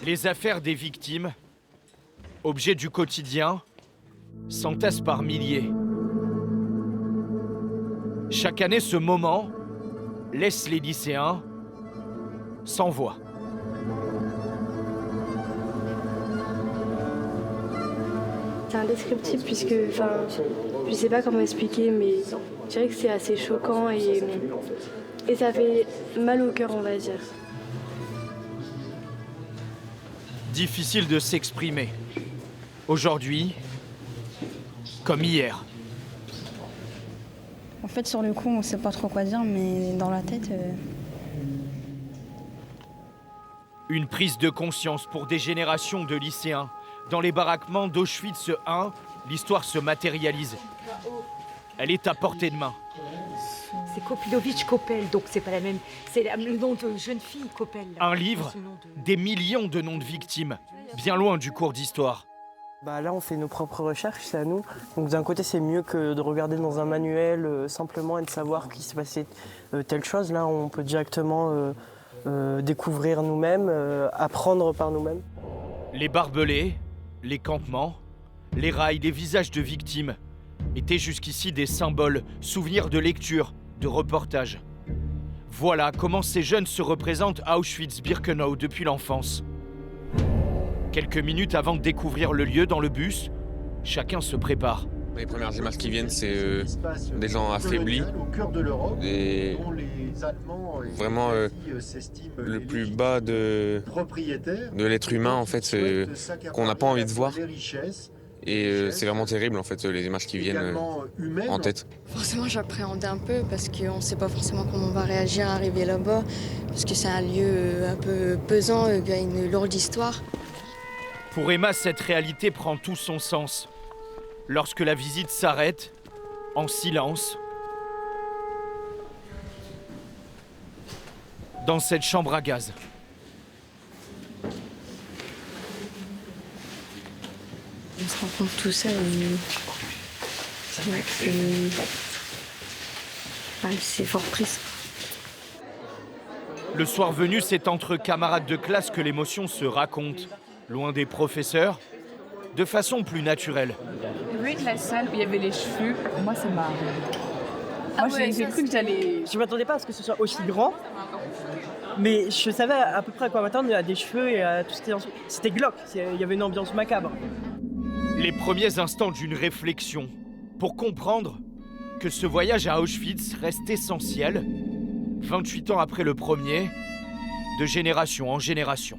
Les affaires des victimes, objets du quotidien, s'entassent par milliers. Chaque année, ce moment laisse les lycéens sans voix. C'est indescriptible puisque, je sais pas comment expliquer, mais je dirais que c'est assez choquant et ça fait mal au cœur, on va dire. Difficile de s'exprimer. Aujourd'hui, comme hier. En fait, sur le coup, on sait pas trop quoi dire, mais dans la tête... Une prise de conscience pour des générations de lycéens. Dans les baraquements d'Auschwitz I, l'histoire se matérialise. Elle est à portée de main. C'est Kopilovitch Koppel, donc c'est pas la même. C'est le nom de jeune fille, Koppel. Un livre, des millions de noms de victimes, bien loin du cours d'histoire. Là, on fait nos propres recherches, c'est à nous. Donc d'un côté, c'est mieux que de regarder dans un manuel simplement et de savoir qu'il s'est passé telle chose. Là, on peut directement découvrir nous-mêmes, apprendre par nous-mêmes. Les barbelés, les campements, les rails, les visages de victimes étaient jusqu'ici des symboles, souvenirs de lecture, de reportages. Voilà comment ces jeunes se représentent à Auschwitz-Birkenau depuis l'enfance. Quelques minutes avant de découvrir le lieu dans le bus, chacun se prépare. Les premières images qui viennent, c'est des gens affaiblis, vraiment le plus bas de l'être humain en fait, qu'on n'a pas envie de voir. Et c'est vraiment terrible en fait les images qui viennent en tête. Forcément j'appréhendais un peu parce qu'on ne sait pas forcément comment on va réagir arrivé là-bas, parce que c'est un lieu un peu pesant, qui a une lourde histoire. Pour Emma, cette réalité prend tout son sens. Lorsque la visite s'arrête, en silence, dans cette chambre à gaz. On se rend compte tout ça et c'est vrai que c'est fort triste. Le soir venu, c'est entre camarades de classe que l'émotion se raconte. Loin des professeurs, de façon plus naturelle. Vous voyez que la salle où il y avait les cheveux, moi ça m'a... J'ai cru que j'allais... Je ne m'attendais pas à ce que ce soit aussi grand, mais je savais à peu près à quoi m'attendre, à des cheveux et à tout ce qui était... C'était glauque, il y avait une ambiance macabre. Les premiers instants d'une réflexion pour comprendre que ce voyage à Auschwitz reste essentiel, 28 ans après le premier, de génération en génération.